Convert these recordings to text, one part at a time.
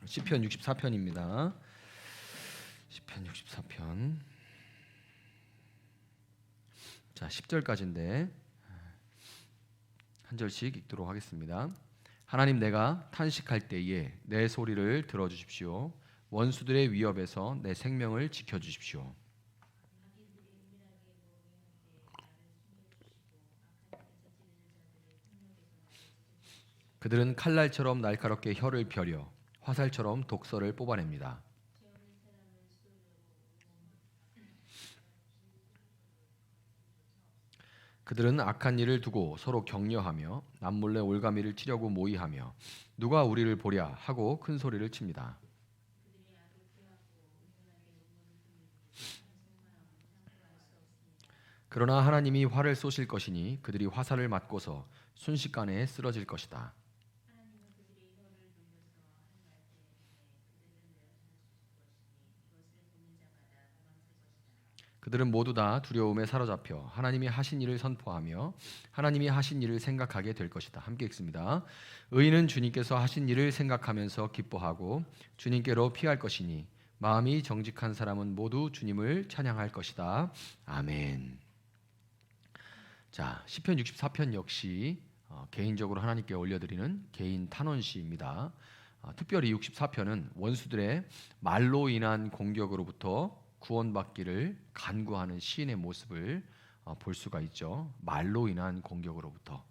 시편 64편입니다. 시편 64편. 자, 10절까지인데 한 절씩 읽도록 하겠습니다. 하나님, 내가 탄식할 때에 내 소리를 들어주십시오. 원수들의 위협에서 내 생명을 지켜주십시오. 그들은 칼날처럼 날카롭게 혀를 펴려 화살처럼 독서를 뽑아냅니다. 그들은 악한 일을 두고 서로 격려하며 남몰래 올가미를 치려고 모의하며 누가 우리를 보랴 하고 큰 소리를 칩니다. 그러나 하나님이 활을 쏘실 것이니 그들이 화살을 맞고서 순식간에 쓰러질 것이다. 그들은 모두 다 두려움에 사로잡혀 하나님이 하신 일을 선포하며 하나님이 하신 일을 생각하게 될 것이다. 함께 읽습니다. 의인은 주님께서 하신 일을 생각하면서 기뻐하고 주님께로 피할 것이니 마음이 정직한 사람은 모두 주님을 찬양할 것이다. 아멘. 자, 시편 64편 역시 개인적으로 하나님께 올려드리는 개인 탄원시입니다. 특별히 64편은 원수들의 말로 인한 공격으로부터 구원받기를 간구하는 시인의 모습을 볼 수가 있죠. 말로 인한 공격으로부터.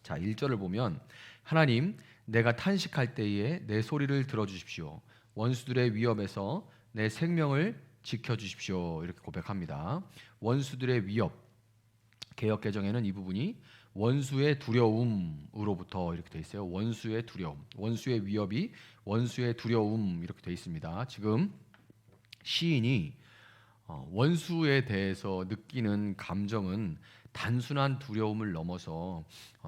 자, 1절을 보면 하나님, 내가 탄식할 때에 내 소리를 들어주십시오. 원수들의 위협에서 내 생명을 지켜주십시오. 이렇게 고백합니다. 원수들의 위협. 개역개정에는 이 부분이 원수의 두려움으로부터 이렇게 돼 있어요. 원수의 두려움, 원수의 위협이 원수의 두려움 이렇게 돼 있습니다. 지금 시인이 원수에 대해서 느끼는 감정은 단순한 두려움을 넘어서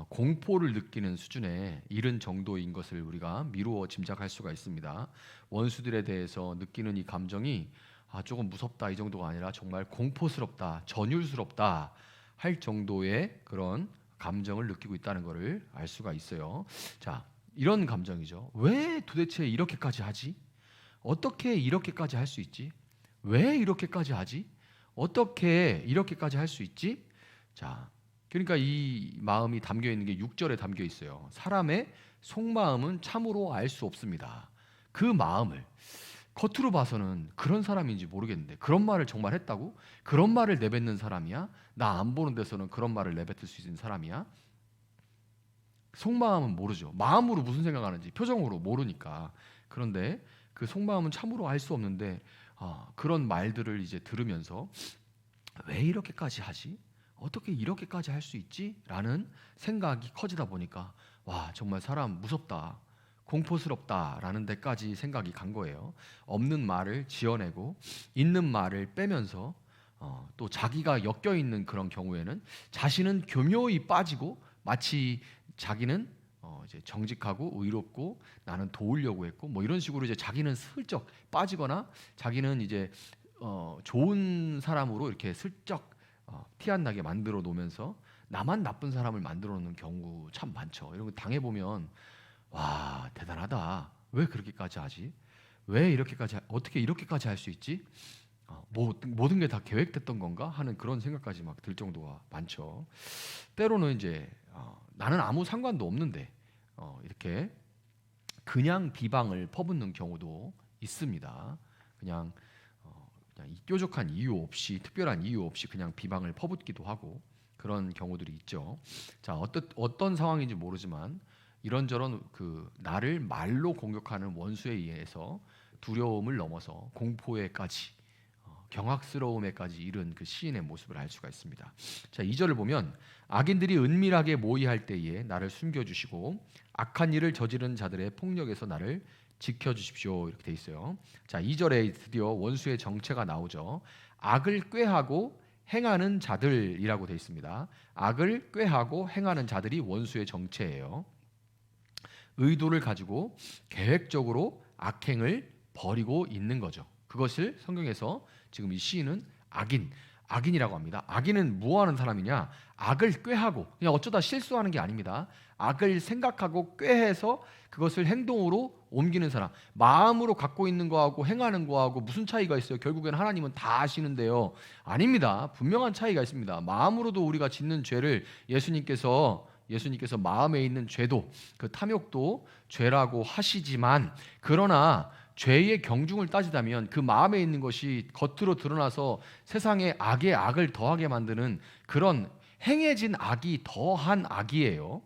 공포를 느끼는 수준에 이른 정도인 것을 우리가 미루어 짐작할 수가 있습니다. 원수들에 대해서 느끼는 이 감정이 조금 무섭다 이 정도가 아니라 정말 공포스럽다, 전율스럽다 할 정도의 그런 감정을 느끼고 있다는 것을 알 수가 있어요. 자, 이런 감정이죠. 왜 도대체 이렇게까지 하지? 어떻게 이렇게까지 할 수 있지? 왜 이렇게까지 하지? 어떻게 이렇게까지 할 수 있지? 자, 그러니까 이 마음이 담겨 있는 게 6절에 담겨 있어요. 사람의 속마음은 참으로 알 수 없습니다. 그 마음을 겉으로 봐서는 그런 사람인지 모르겠는데 그런 말을 정말 했다고? 그런 말을 내뱉는 사람이야? 나 안 보는 데서는 그런 말을 내뱉을 수 있는 사람이야? 속마음은 모르죠. 마음으로 무슨 생각하는지 표정으로 모르니까. 그런데 그 속마음은 참으로 알 수 없는데 그런 말들을 이제 들으면서 왜 이렇게까지 하지? 어떻게 이렇게까지 할 수 있지? 라는 생각이 커지다 보니까 와, 정말 사람 무섭다. 공포스럽다라는 데까지 생각이 간 거예요. 없는 말을 지어내고 있는 말을 빼면서 또 자기가 엮여 있는 그런 경우에는 자신은 교묘히 빠지고 마치 자기는 이제 정직하고 의롭고 나는 도우려고 했고 뭐 이런 식으로 이제 자기는 슬쩍 빠지거나 자기는 이제 좋은 사람으로 이렇게 슬쩍 티 안 나게 만들어 놓으면서 나만 나쁜 사람을 만들어 놓는 경우 참 많죠. 이런 거 당해 보면 와, 대단하다. 왜 그렇게까지 하지? 왜 이렇게까지 어떻게 이렇게까지 할 수 있지? 모든 게 다 계획됐던 건가 하는 그런 생각까지 막 들 정도가 많죠. 때로는 이제 나는 아무 상관도 없는데 이렇게 그냥 비방을 퍼붓는 경우도 있습니다. 그냥 뾰족한 이유 없이 특별한 이유 없이 그냥 비방을 퍼붓기도 하고 그런 경우들이 있죠. 자, 어떤 상황인지 모르지만 이런저런 그 나를 말로 공격하는 원수에 의해서 두려움을 넘어서 공포에까지 경악스러움에까지 이른 그 시인의 모습을 알 수가 있습니다. 자, 2절을 보면 악인들이 은밀하게 모의할 때에 나를 숨겨주시고 악한 일을 저지른 자들의 폭력에서 나를 지켜주십시오. 이렇게 돼 있어요. 자, 2절에 드디어 원수의 정체가 나오죠. 악을 꾀하고 행하는 자들이라고 돼 있습니다. 악을 꾀하고 행하는 자들이 원수의 정체예요. 의도를 가지고 계획적으로 악행을 벌이고 있는 거죠. 그것을 성경에서 지금 이 시인은 악인이라고 합니다. 악인은 뭐 하는 사람이냐? 악을 꾀하고, 그냥 어쩌다 실수하는 게 아닙니다. 악을 생각하고 꾀해서 그것을 행동으로 옮기는 사람. 마음으로 갖고 있는 거하고 행하는 거하고 무슨 차이가 있어요? 결국엔 하나님은 다 아시는데요. 아닙니다. 분명한 차이가 있습니다. 마음으로도 우리가 짓는 죄를 예수님께서 마음에 있는 죄도, 그 탐욕도 죄라고 하시지만, 그러나 죄의 경중을 따지자면 그 마음에 있는 것이 겉으로 드러나서 세상에 악에 악을 더하게 만드는 그런 행해진 악이 더한 악이에요.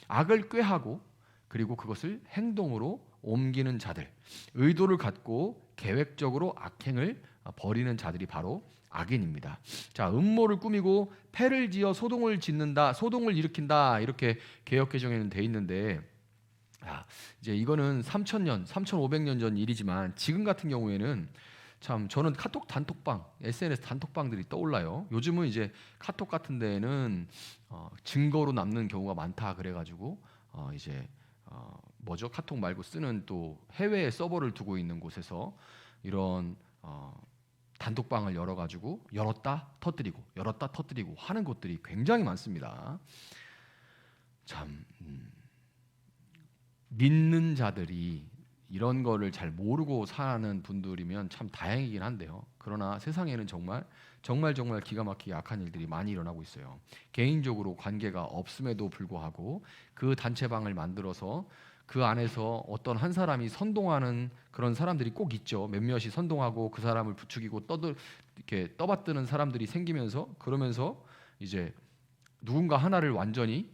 악을 꾀하고 그리고 그것을 행동으로 옮기는 자들, 의도를 갖고 계획적으로 악행을 벌이는 자들이 바로 악인입니다. 자, 음모를 꾸미고 패를 지어 소동을 짓는다, 소동을 일으킨다, 이렇게 개역개정에는 돼 있는데, 이제 이거는 3,000년, 3,500년 전 일이지만 지금 같은 경우에는 참 저는 카톡 단톡방, SNS 단톡방들이 떠올라요. 요즘은 이제 카톡 같은 데에는 증거로 남는 경우가 많다 그래가지고 이제 뭐죠? 카톡 말고 쓰는 또 해외에 서버를 두고 있는 곳에서 이런 단톡방을 열어가지고 열었다 터뜨리고 하는 곳들이 굉장히 많습니다. 참 믿는 자들이 이런 거를 잘 모르고 사는 분들이면 참 다행이긴 한데요. 그러나 세상에는 정말 기가 막히게 악한 일들이 많이 일어나고 있어요. 개인적으로 관계가 없음에도 불구하고 그 단체방을 만들어서 그 안에서 어떤 한 사람이 선동하는 그런 사람들이 꼭 있죠. 몇몇이 선동하고 그 사람을 부추기고 이렇게 떠받드는 사람들이 생기면서, 그러면서 이제 누군가 하나를 완전히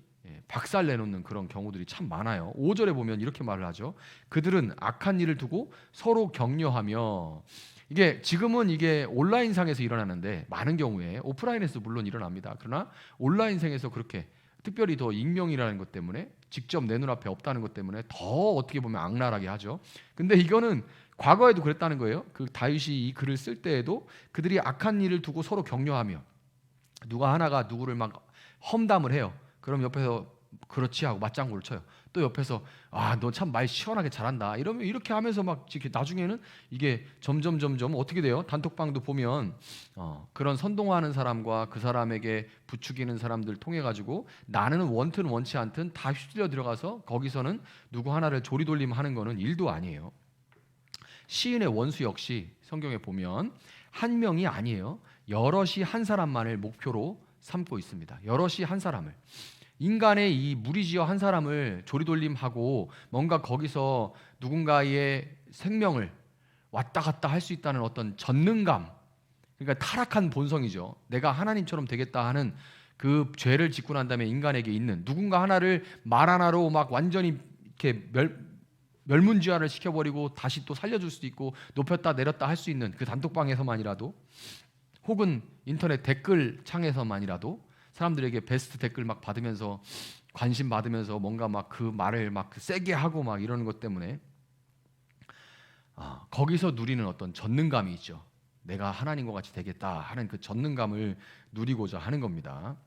박살 내놓는 그런 경우들이 참 많아요. 5절에 보면 이렇게 말을 하죠. 그들은 악한 일을 두고 서로 격려하며, 이게 지금은 이게 온라인상에서 일어나는데 많은 경우에 오프라인에서 물론 일어납니다. 그러나 온라인상에서 그렇게 특별히 더 익명이라는 것 때문에, 직접 내 눈앞에 없다는 것 때문에 더 어떻게 보면 악랄하게 하죠. 근데 이거는 과거에도 그랬다는 거예요. 그 다윗이 이 글을 쓸 때에도 그들이 악한 일을 두고 서로 격려하며, 누가 하나가 누구를 막 험담을 해요. 그럼 옆에서 그렇지 하고 맞장구를 쳐요. 또 옆에서 너 참 말 시원하게 잘한다, 이러면 이렇게 하면서 막 나중에는 이게 점점 어떻게 돼요? 단톡방도 보면 그런 선동하는 사람과 그 사람에게 부추기는 사람들 통해 가지고 나는 원튼 원치 않든 다 휘둘려 들어가서 거기서는 누구 하나를 조리돌림하는 거는 일도 아니에요. 시인의 원수 역시 성경에 보면 한 명이 아니에요. 여럿이 한 사람만을 목표로 삼고 있습니다. 여럿이 한 사람을, 인간의 이 무리지어 한 사람을 조리돌림하고 뭔가 거기서 누군가의 생명을 왔다 갔다 할 수 있다는 어떤 전능감, 그러니까 타락한 본성이죠. 내가 하나님처럼 되겠다 하는 그 죄를 짓고 난 다음에 인간에게 있는, 누군가 하나를 말 하나로 막 완전히 이렇게 멸문지화를 시켜버리고 다시 또 살려줄 수도 있고 높였다 내렸다 할 수 있는 그 단톡방에서만이라도, 혹은 인터넷 댓글 창에서만이라도 사람들에게 베스트 댓글 막 받으면서 관심 받으면서 뭔가 막 그 말을 막 세게 하고 막 이러는 것 때문에 거기서 누리는 어떤 전능감이 있죠. 내가 하나님과 같이 되겠다 하는 그 전능감을 누리고자 하는 겁니다.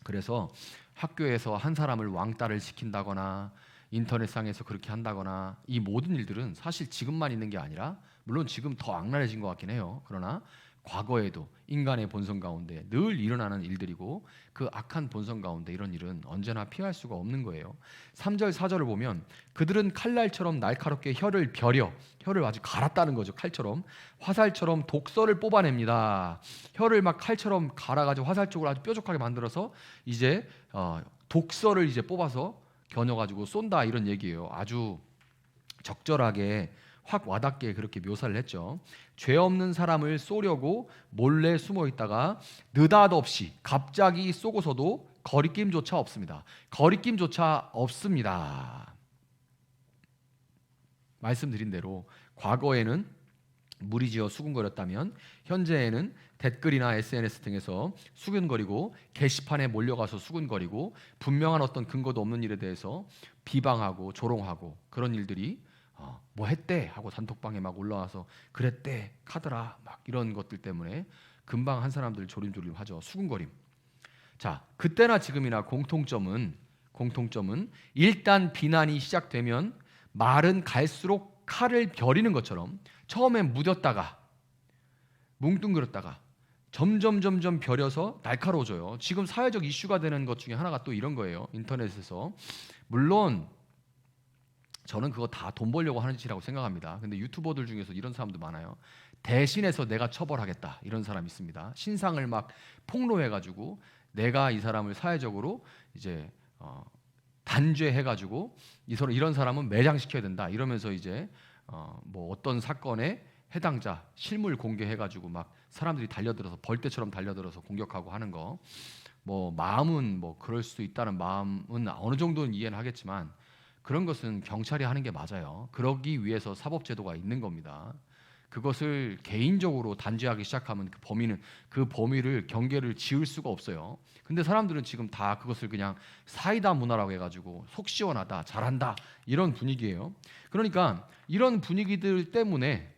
그래서 학교에서 한 사람을 왕따를 시킨다거나 인터넷상에서 그렇게 한다거나, 이 모든 일들은 사실 지금만 있는 게 아니라, 물론 지금 더 악랄해진 것 같긴 해요. 그러나 과거에도 인간의 본성 가운데 늘 일어나는 일들이고, 그 악한 본성 가운데 이런 일은 언제나 피할 수가 없는 거예요. 3절 4절을 보면 그들은 칼날처럼 날카롭게 혀를 벼려, 혀를 아주 갈았다는 거죠. 칼처럼, 화살처럼 독서를 뽑아냅니다. 혀를 막 칼처럼 갈아가지고 화살 쪽으로 아주 뾰족하게 만들어서 이제 독서를 이제 뽑아서 겨녀가지고 쏜다, 이런 얘기예요. 아주 적절하게 확 와닿게 그렇게 묘사를 했죠. 죄 없는 사람을 쏘려고 몰래 숨어 있다가 느닷없이 갑자기 쏘고서도 거리낌조차 없습니다. 거리낌조차 없습니다. 말씀드린 대로 과거에는 무리지어 수군거렸다면 현재에는 댓글이나 SNS 등에서 수군거리고 게시판에 몰려가서 수군거리고 분명한 어떤 근거도 없는 일에 대해서 비방하고 조롱하고, 그런 일들이 뭐 했대 하고 단톡방에 막 올라와서 그랬대 카더라 막 이런 것들 때문에 금방 한 사람들 조림조림 하죠. 수군거림. 자, 그때나 지금이나 공통점은 일단 비난이 시작되면 말은 갈수록 칼을 벼리는 것처럼 처음엔 무뎠다가 뭉뚱그렸다가 점점 벼려서 날카로워져요. 지금 사회적 이슈가 되는 것 중에 하나가 또 이런 거예요. 인터넷에서. 물론 저는 그거 다 돈 벌려고 하는 짓이라고 생각합니다. 근데 유튜버들 중에서 이런 사람도 많아요. 대신해서 내가 처벌하겠다 이런 사람 있습니다. 신상을 막 폭로해가지고 내가 이 사람을 사회적으로 이제 단죄해가지고 이런 사람은 매장시켜야 된다 이러면서 이제 뭐 어떤 사건에 해당자 실물 공개해가지고 막 사람들이 달려들어서 벌떼처럼 달려들어서 공격하고 하는 거. 뭐 마음은 뭐 그럴 수도 있다는 마음은 어느 정도는 이해는 하겠지만 그런 것은 경찰이 하는 게 맞아요. 그러기 위해서 사법제도가 있는 겁니다. 그것을 개인적으로 단죄하기 시작하면 그 범위를 경계를 지을 수가 없어요. 근데 사람들은 지금 다 그것을 그냥 사이다 문화라고 해가지고 속 시원하다, 잘한다 이런 분위기예요. 그러니까 이런 분위기들 때문에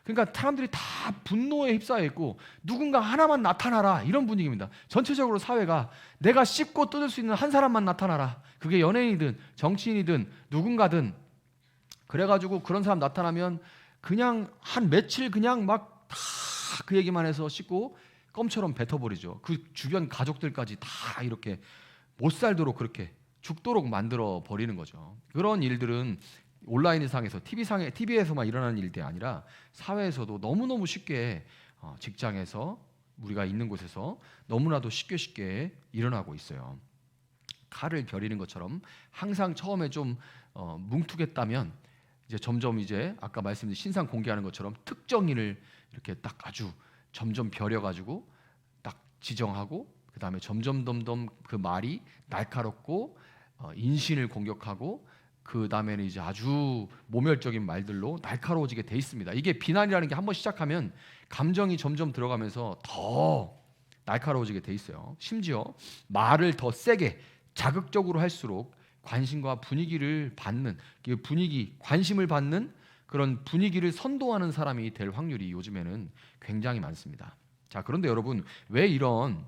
그러니까 사람들이 다 분노에 휩싸여 있고 누군가 하나만 나타나라 이런 분위기입니다. 전체적으로 사회가 내가 씹고 뜯을 수 있는 한 사람만 나타나라. 그게 연예인이든 정치인이든 누군가든 그래가지고 그런 사람 나타나면 그냥 한 며칠 그냥 막 다 그 얘기만 해서 씹고 껌처럼 뱉어버리죠. 그 주변 가족들까지 다 이렇게 못 살도록 그렇게 죽도록 만들어 버리는 거죠. 그런 일들은 온라인상에서 TV에서만 일어나는 일들이 아니라 사회에서도 너무너무 쉽게 직장에서 우리가 있는 곳에서 너무나도 쉽게 일어나고 있어요. 칼을 벼리는 것처럼 항상 처음에 좀 뭉툭했다면 이제 점점 이제 아까 말씀드린 신상 공개하는 것처럼 특정인을 이렇게 딱 아주 점점 벼려가지고 딱 지정하고 그 다음에 점점 그 말이 날카롭고 인신을 공격하고 그 다음에는 이제 아주 모멸적인 말들로 날카로워지게 돼 있습니다. 이게 비난이라는 게 한번 시작하면 감정이 점점 들어가면서 더 날카로워지게 돼 있어요. 심지어 말을 더 세게 자극적으로 할수록 관심과 분위기를 받는 관심을 받는 그런 분위기를 선도하는 사람이 될 확률이 요즘에는 굉장히 많습니다. 자, 그런데 여러분 왜 이런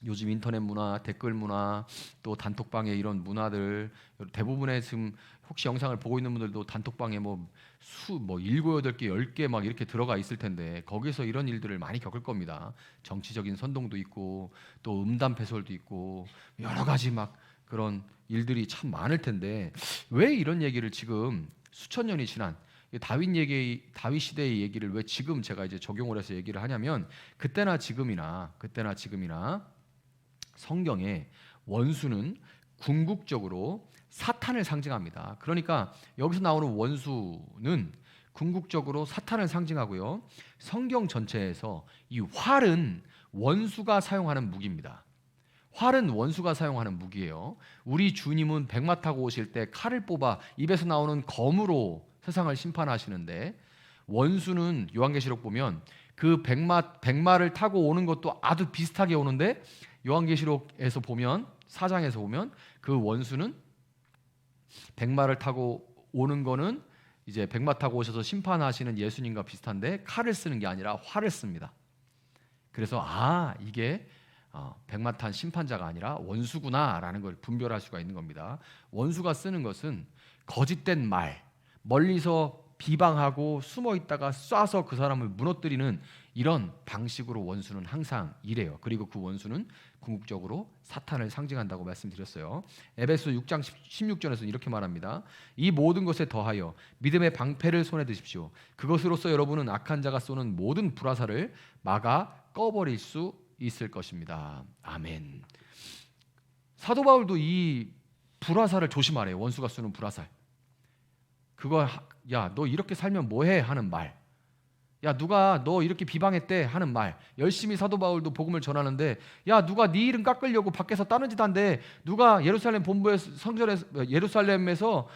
요즘 인터넷 문화, 댓글 문화, 또 단톡방에 이런 문화들 대부분의 지금 혹시 영상을 보고 있는 분들도 단톡방에 뭐 7, 8개, 10개 막 이렇게 들어가 있을 텐데 거기서 이런 일들을 많이 겪을 겁니다. 정치적인 선동도 있고 또 음담패설도 있고 여러 가지 막 그런 일들이 참 많을 텐데 왜 이런 얘기를 지금 수천 년이 지난 다윗 시대의 얘기를 왜 지금 제가 이제 적용을 해서 얘기를 하냐면 그때나 지금이나 성경에 원수는 궁극적으로 사탄을 상징합니다. 그러니까 여기서 나오는 원수는 궁극적으로 사탄을 상징하고요. 성경 전체에서 이 활은 원수가 사용하는 무기입니다. 활은 원수가 사용하는 무기예요. 우리 주님은 백마 타고 오실 때 칼을 뽑아 입에서 나오는 검으로 세상을 심판하시는데 원수는 요한계시록 보면 그 백마를 타고 오는 것도 아주 비슷하게 오는데 요한계시록에서 보면 4장에서 보면 그 원수는 백마를 타고 오는 거는 이제 백마 타고 오셔서 심판하시는 예수님과 비슷한데 칼을 쓰는 게 아니라 활을 씁니다. 그래서 이게 백마 탄 심판자가 아니라 원수구나라는 걸 분별할 수가 있는 겁니다. 원수가 쓰는 것은 거짓된 말, 멀리서 비방하고 숨어 있다가 쏴서 그 사람을 무너뜨리는 이런 방식으로 원수는 항상 이래요. 그리고 그 원수는 궁극적으로 사탄을 상징한다고 말씀드렸어요. 에베소 6장 16절에서는 이렇게 말합니다. 이 모든 것에 더하여 믿음의 방패를 손에 드십시오. 그것으로서 여러분은 악한 자가 쏘는 모든 불화살을 막아 꺼버릴 수 있을 것입니다. 아멘. 사도 바울도 이 불화살을 조심하래요. 원수가 쏘는 불화살. 그거 야, 너 이렇게 살면 뭐해? 하는 말. 야, 누가 너 이렇게 비방했대? 하는 말. 열심히 사도 바울도 복음을 전하는데 야, 누가 네 이름 깎으려고 밖에서 다른 짓 한대. 누가 예루살렘 본부에서 성전에서 예루살렘에서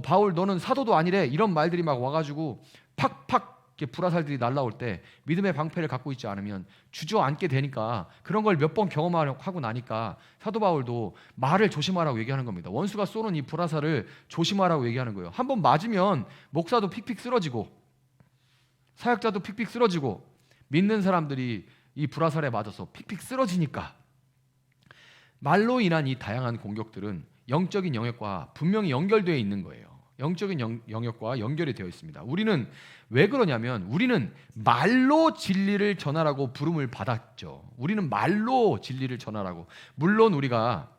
바울 너는 사도도 아니래. 이런 말들이 막 와가지고 팍팍 이렇게 불화살들이 날라올 때 믿음의 방패를 갖고 있지 않으면 주저앉게 되니까 그런 걸 몇 번 경험하고 나니까 사도 바울도 말을 조심하라고 얘기하는 겁니다. 원수가 쏘는 이 불화살을 조심하라고 얘기하는 거예요. 한번 맞으면 목사도 픽픽 쓰러지고 사역자도 픽픽 쓰러지고 믿는 사람들이 이 불화살에 맞아서 픽픽 쓰러지니까 말로 인한 이 다양한 공격들은 영적인 영역과 분명히 연결되어 있는 거예요. 영적인 영역과 연결이 되어 있습니다. 우리는 왜 그러냐면 우리는 말로 진리를 전하라고 부름을 받았죠. 우리는 말로 진리를 전하라고. 물론 우리가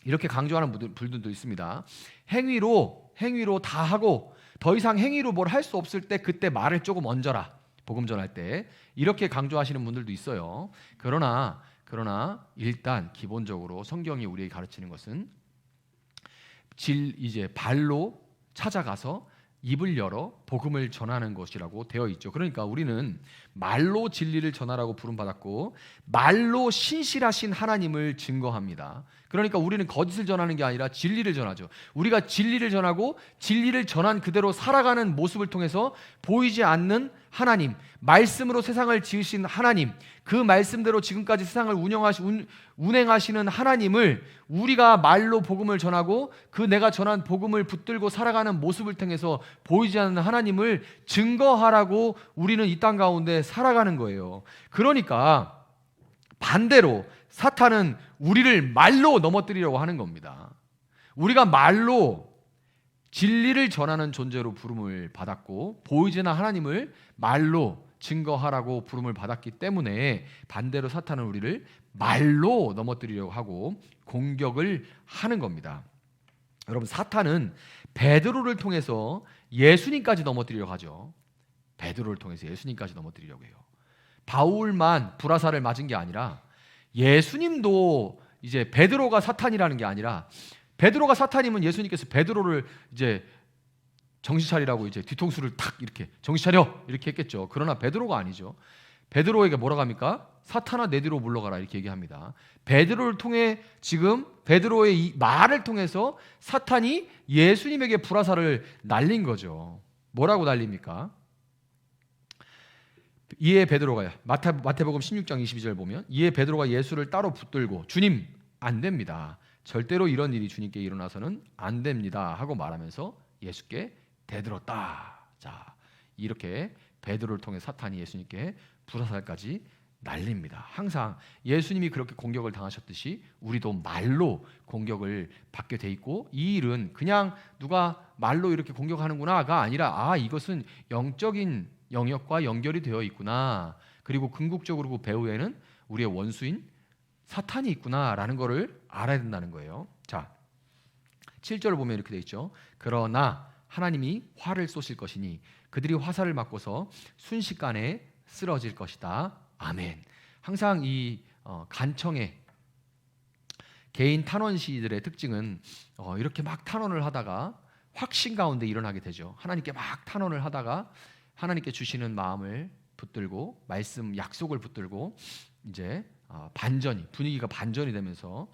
이렇게 강조하는 분들도 있습니다. 행위로 다 하고 더 이상 행위로 뭘 할 수 없을 때 그때 말을 조금 얹어라. 복음 전할 때 이렇게 강조하시는 분들도 있어요. 그러나 일단 기본적으로 성경이 우리에게 가르치는 것은 이제 발로 찾아가서 입을 열어 복음을 전하는 것이라고 되어 있죠. 그러니까 우리는 말로 진리를 전하라고 부름받았고 말로 신실하신 하나님을 증거합니다. 그러니까 우리는 거짓을 전하는 게 아니라 진리를 전하죠. 우리가 진리를 전하고 진리를 전한 그대로 살아가는 모습을 통해서 보이지 않는 하나님, 말씀으로 세상을 지으신 하나님, 그 말씀대로 지금까지 세상을 운행하시는 하나님을 우리가 말로 복음을 전하고 그 내가 전한 복음을 붙들고 살아가는 모습을 통해서 보이지 않는 하나님을 증거하라고 우리는 이 땅 가운데 살아가는 거예요. 그러니까 반대로 사탄은 우리를 말로 넘어뜨리려고 하는 겁니다. 우리가 말로 진리를 전하는 존재로 부름을 받았고 보이지는 하나님을 말로 증거하라고 부름을 받았기 때문에 반대로 사탄은 우리를 말로 넘어뜨리려고 하고 공격을 하는 겁니다. 여러분, 사탄은 베드로를 통해서 예수님까지 넘어뜨리려고 하죠. 베드로를 통해서 예수님까지 넘어뜨리려고 해요. 바울만 불화살을 맞은 게 아니라 예수님도 이제 베드로가 사탄이라는 게 아니라 베드로가 사탄이면 예수님께서 베드로를 이제 정신 차리라고 이제 뒤통수를 탁 이렇게 정신 차려 이렇게 했겠죠. 그러나 베드로가 아니죠. 베드로에게 뭐라고 합니까? 사탄아 내 뒤로 물러가라 이렇게 얘기합니다. 베드로를 통해 지금 베드로의 이 말을 통해서 사탄이 예수님에게 불화살을 날린 거죠. 뭐라고 날립니까? 이에 베드로가요. 마태복음 16장 22절 보면 이에 베드로가 예수를 따로 붙들고 주님 안 됩니다. 절대로 이런 일이 주님께 일어나서는 안 됩니다 하고 말하면서 예수께 대들었다. 자, 이렇게 베드로를 통해 사탄이 예수님께 불화살까지 날립니다. 항상 예수님이 그렇게 공격을 당하셨듯이 우리도 말로 공격을 받게 돼 있고 이 일은 그냥 누가 말로 이렇게 공격하는구나가 아니라 이것은 영적인 영역과 연결이 되어 있구나. 그리고 궁극적으로 그 배후에는 우리의 원수인 사탄이 있구나라는 것을 알아야 된다는 거예요. 자, 7절을 보면 이렇게 되어 있죠. 그러나 하나님이 화를 쏘실 것이니 그들이 화살을 맞고서 순식간에 쓰러질 것이다. 아멘. 항상 이 간청의 개인 탄원 시들의 특징은 이렇게 막 탄원을 하다가 확신 가운데 일어나게 되죠. 하나님께 막 탄원을 하다가 하나님께 주시는 마음을 붙들고 말씀 약속을 붙들고 이제 분위기가 반전이 되면서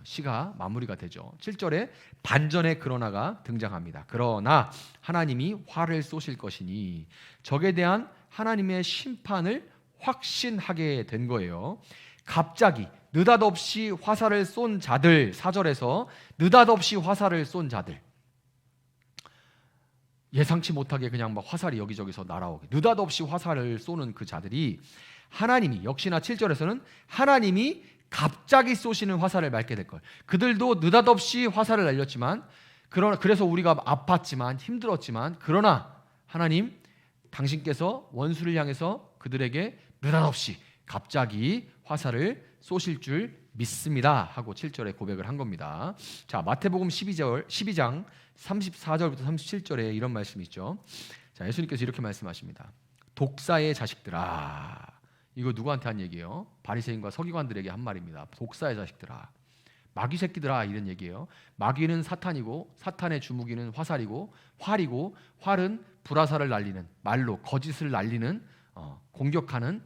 시가 마무리가 되죠. 7절에 반전의 그러나가 등장합니다. 그러나 하나님이 화를 쏘실 것이니 적에 대한 하나님의 심판을 확신하게 된 거예요. 갑자기 느닷없이 화살을 쏜 자들, 4절에서 느닷없이 화살을 쏜 자들, 예상치 못하게 그냥 막 화살이 여기저기서 날아오게 느닷없이 화살을 쏘는 그 자들이 하나님이 역시나 7절에서는 하나님이 갑자기 쏘시는 화살을 맞게 될 걸. 그들도 느닷없이 화살을 날렸지만 그래서 우리가 아팠지만 힘들었지만 그러나 하나님 당신께서 원수를 향해서 그들에게 느닷없이 갑자기 화살을 쏘실 줄 믿습니다 하고 7절에 고백을 한 겁니다. 자, 마태복음 12장 34절부터 37절에 이런 말씀이 있죠. 자, 예수님께서 이렇게 말씀하십니다. 독사의 자식들아. 이거 누구한테 한 얘기예요? 바리새인과 서기관들에게 한 말입니다. 독사의 자식들아, 마귀 새끼들아, 이런 얘기예요. 마귀는 사탄이고 사탄의 주무기는 화살이고 활은 불화살을 날리는 말로 거짓을 날리는 공격하는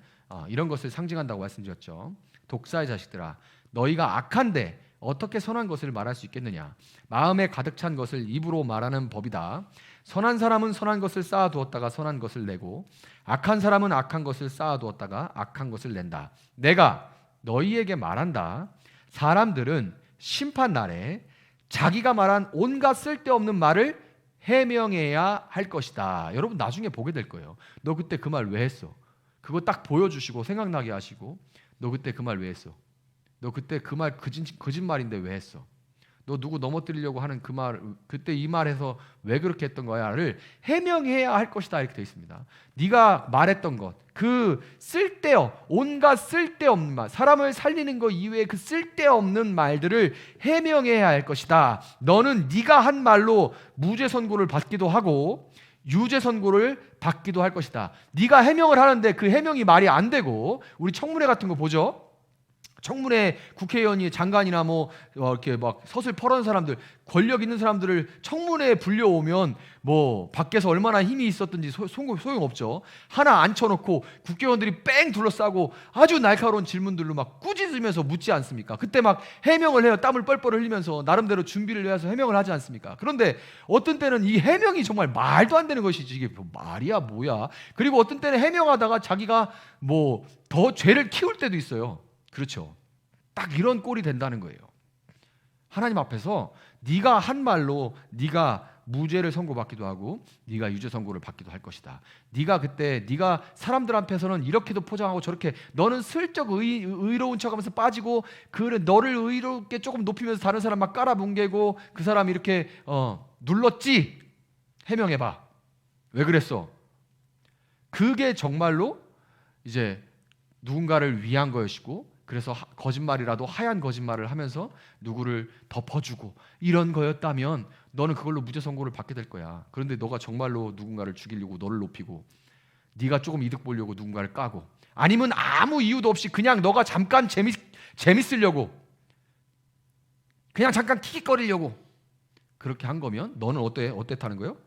이런 것을 상징한다고 말씀드렸죠. 독사의 자식들아, 너희가 악한데 어떻게 선한 것을 말할 수 있겠느냐? 마음에 가득 찬 것을 입으로 말하는 법이다. 선한 사람은 선한 것을 쌓아두었다가 선한 것을 내고 악한 사람은 악한 것을 쌓아두었다가 악한 것을 낸다. 내가 너희에게 말한다. 사람들은 심판 날에 자기가 말한 온갖 쓸데없는 말을 해명해야 할 것이다. 여러분 나중에 보게 될 거예요. 너 그때 그 말 왜 했어? 그거 딱 보여주시고 생각나게 하시고 너 그때 그 말 왜 했어? 너 그때 그 말 거짓말인데 왜 했어? 너 누구 넘어뜨리려고 하는 그 말, 그때 이 말에서 왜 그렇게 했던 거야를 해명해야 할 것이다 이렇게 되어 있습니다. 네가 말했던 것, 그 온갖 쓸데없는 말, 사람을 살리는 것 이외에 그 쓸데없는 말들을 해명해야 할 것이다. 너는 네가 한 말로 무죄 선고를 받기도 하고 유죄 선고를 받기도 할 것이다. 네가 해명을 하는데 그 해명이 말이 안 되고, 우리 청문회 같은 거 보죠. 청문회 국회의원이 장관이나 이렇게 막 서슬 펄은 사람들, 권력 있는 사람들을 청문회에 불려오면 뭐 밖에서 얼마나 힘이 있었든지 소용없죠. 하나 앉혀놓고 국회의원들이 뺑 둘러싸고 아주 날카로운 질문들로 막 꾸짖으면서 묻지 않습니까? 그때 막 해명을 해요. 땀을 뻘뻘 흘리면서 나름대로 준비를 해서 해명을 하지 않습니까? 그런데 어떤 때는 이 해명이 정말 말도 안 되는 것이지, 이게 뭐 말이야 뭐야. 그리고 어떤 때는 해명하다가 자기가 뭐 더 죄를 키울 때도 있어요. 그렇죠. 딱 이런 꼴이 된다는 거예요. 하나님 앞에서 네가 한 말로 네가 무죄를 선고받기도 하고 네가 유죄 선고를 받기도 할 것이다. 네가 사람들 앞에서는 이렇게도 포장하고 저렇게, 너는 슬쩍 의로운 척하면서 빠지고 너를 의롭게 조금 높이면서 다른 사람 막 깔아뭉개고 그 사람이 이렇게 눌렀지? 해명해봐. 왜 그랬어? 그게 정말로 이제 누군가를 위한 것이고, 그래서 거짓말이라도 하얀 거짓말을 하면서 누구를 덮어주고 이런 거였다면 너는 그걸로 무죄 선고를 받게 될 거야. 그런데 너가 정말로 누군가를 죽이려고 너를 높이고 네가 조금 이득 보려고 누군가를 까고, 아니면 아무 이유도 없이 그냥 너가 잠깐 재밌으려고 그냥 잠깐 킥킥거리려고 그렇게 한 거면 너는 어땠다는 거예요?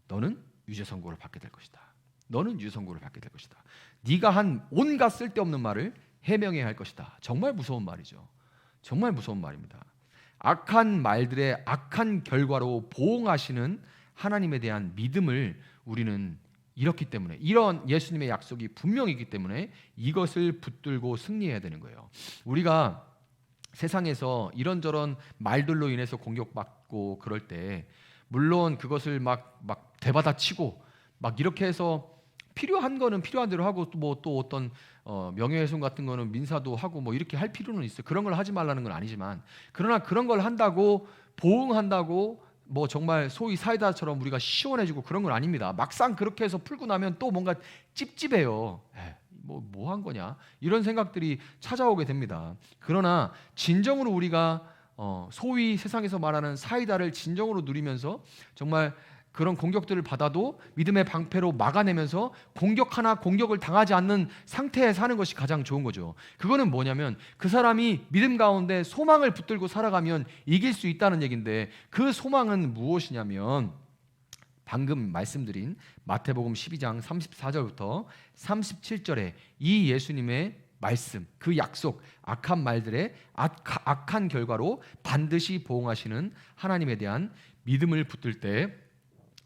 너는 유죄 선고를 받게 될 것이다. 너는 유죄 선고를 받게 될 것이다. 네가 한 온갖 쓸데없는 말을 해명해야 할 것이다. 정말 무서운 말이죠. 정말 무서운 말입니다. 악한 말들의 악한 결과로 보응하시는 하나님에 대한 믿음을 우리는 잃었기 때문에, 이런 예수님의 약속이 분명이기 때문에 이것을 붙들고 승리해야 되는 거예요. 우리가 세상에서 이런저런 말들로 인해서 공격받고 그럴 때 물론 그것을 막 대받아치고 막 이렇게 해서 필요한 거는 필요한 대로 하고 또 어떤 명예훼손 같은 거는 민사도 하고 뭐 이렇게 할 필요는 있어요. 그런 걸 하지 말라는 건 아니지만, 그러나 그런 걸 한다고 보응한다고 뭐 정말 소위 사이다처럼 우리가 시원해지고 그런 건 아닙니다. 막상 그렇게 해서 풀고 나면 또 뭔가 찝찝해요. 뭐 한 거냐 이런 생각들이 찾아오게 됩니다. 그러나 진정으로 우리가 소위 세상에서 말하는 사이다를 진정으로 누리면서 정말 그런 공격들을 받아도 믿음의 방패로 막아내면서 공격을 당하지 않는 상태에 사는 것이 가장 좋은 거죠. 그거는 뭐냐면 그 사람이 믿음 가운데 소망을 붙들고 살아가면 이길 수 있다는 얘기인데, 그 소망은 무엇이냐면 방금 말씀드린 마태복음 12장 34절부터 37절에 이 예수님의 말씀, 그 약속, 악한 말들의 악한 결과로 반드시 보응하시는 하나님에 대한 믿음을 붙들 때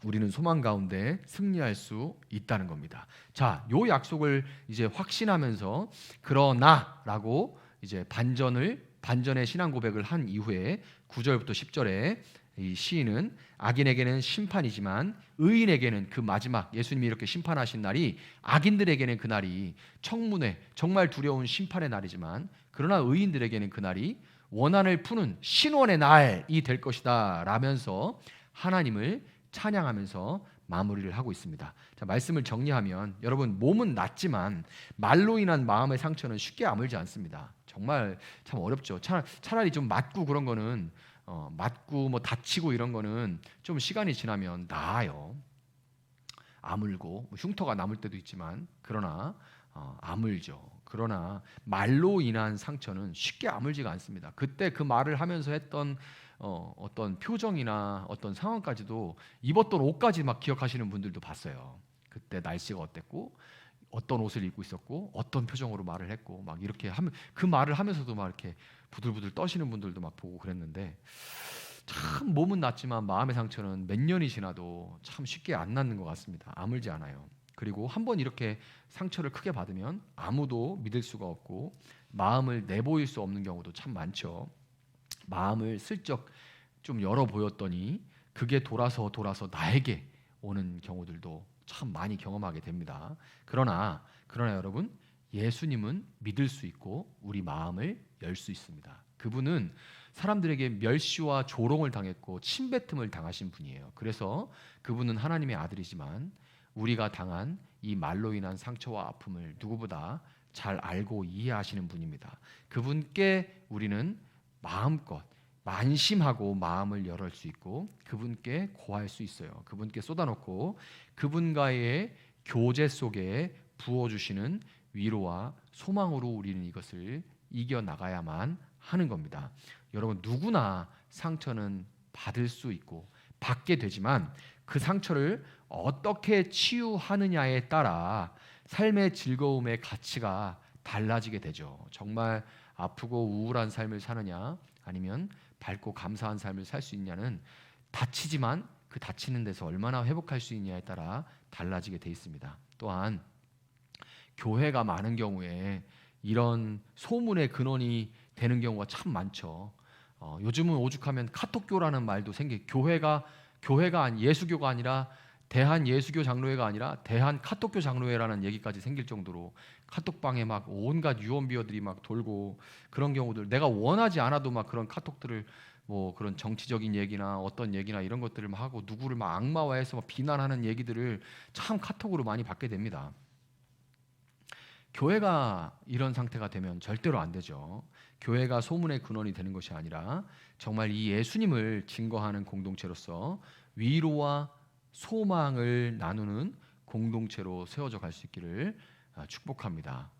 우리는 소망 가운데 승리할 수 있다는 겁니다. 자, 요 약속을 이제 확신하면서 그러나라고 이제 반전의 신앙 고백을 한 이후에 9절부터 10절에 이 시인은 악인에게는 심판이지만 의인에게는 그 마지막, 예수님이 이렇게 심판하신 날이 악인들에게는 그 날이 청문회, 정말 두려운 심판의 날이지만, 그러나 의인들에게는 그 날이 원한을 푸는 신원의 날이 될 것이다 라면서 하나님을 찬양하면서 마무리를 하고 있습니다. 자, 말씀을 정리하면 여러분, 몸은 낫지만 말로 인한 마음의 상처는 쉽게 아물지 않습니다. 정말 참 어렵죠. 차라리 좀 맞고 그런 거는 맞고 뭐 다치고 이런 거는 좀 시간이 지나면 나아요. 아물고 흉터가 남을 때도 있지만 그러나 아물죠. 그러나 말로 인한 상처는 쉽게 아물지가 않습니다. 그때 그 말을 하면서 했던 어떤 표정이나 어떤 상황까지도, 입었던 옷까지 막 기억하시는 분들도 봤어요. 그때 날씨가 어땠고 어떤 옷을 입고 있었고 어떤 표정으로 말을 했고 막 이렇게 하면, 그 말을 하면서도 막 이렇게 부들부들 떠시는 분들도 막 보고 그랬는데, 참 몸은 낫지만 마음의 상처는 몇 년이 지나도 참 쉽게 안 낫는 것 같습니다. 아물지 않아요. 그리고 한번 이렇게 상처를 크게 받으면 아무도 믿을 수가 없고 마음을 내보일 수 없는 경우도 참 많죠. 마음을 슬쩍 좀 열어 보였더니 그게 돌아서 나에게 오는 경우들도 참 많이 경험하게 됩니다. 그러나 여러분, 예수님은 믿을 수 있고 우리 마음을 열 수 있습니다. 그분은 사람들에게 멸시와 조롱을 당했고 침뱉음을 당하신 분이에요. 그래서 그분은 하나님의 아들이지만 우리가 당한 이 말로 인한 상처와 아픔을 누구보다 잘 알고 이해하시는 분입니다. 그분께 우리는 마음껏 만심하고 마음을 열을 수 있고 그분께 고할 수 있어요. 그분께 쏟아놓고 그분과의 교제 속에 부어주시는 위로와 소망으로 우리는 이것을 이겨나가야만 하는 겁니다. 여러분, 누구나 상처는 받을 수 있고 받게 되지만 그 상처를 어떻게 치유하느냐에 따라 삶의 즐거움의 가치가 달라지게 되죠. 정말 아프고 우울한 삶을 사느냐 아니면 밝고 감사한 삶을 살 수 있냐는 다치지만 그 다치는 데서 얼마나 회복할 수 있냐에 따라 달라지게 돼 있습니다. 또한 교회가 많은 경우에 이런 소문의 근원이 되는 경우가 참 많죠. 요즘은 오죽하면 카톡교라는 말도 교회가 예수교가 아니라 대한 예수교 장로회가 아니라 대한 카톡교 장로회라는 얘기까지 생길 정도로 카톡방에 막 온갖 유언비어들이 막 돌고 그런 경우들, 내가 원하지 않아도 막 그런 카톡들을 뭐 그런 정치적인 얘기나 어떤 얘기나 이런 것들을 막 하고 누구를 막 악마화해서 막 비난하는 얘기들을 참 카톡으로 많이 받게 됩니다. 교회가 이런 상태가 되면 절대로 안 되죠. 교회가 소문의 근원이 되는 것이 아니라 정말 이 예수님을 증거하는 공동체로서 위로와 소망을 나누는 공동체로 세워져 갈 수 있기를 축복합니다.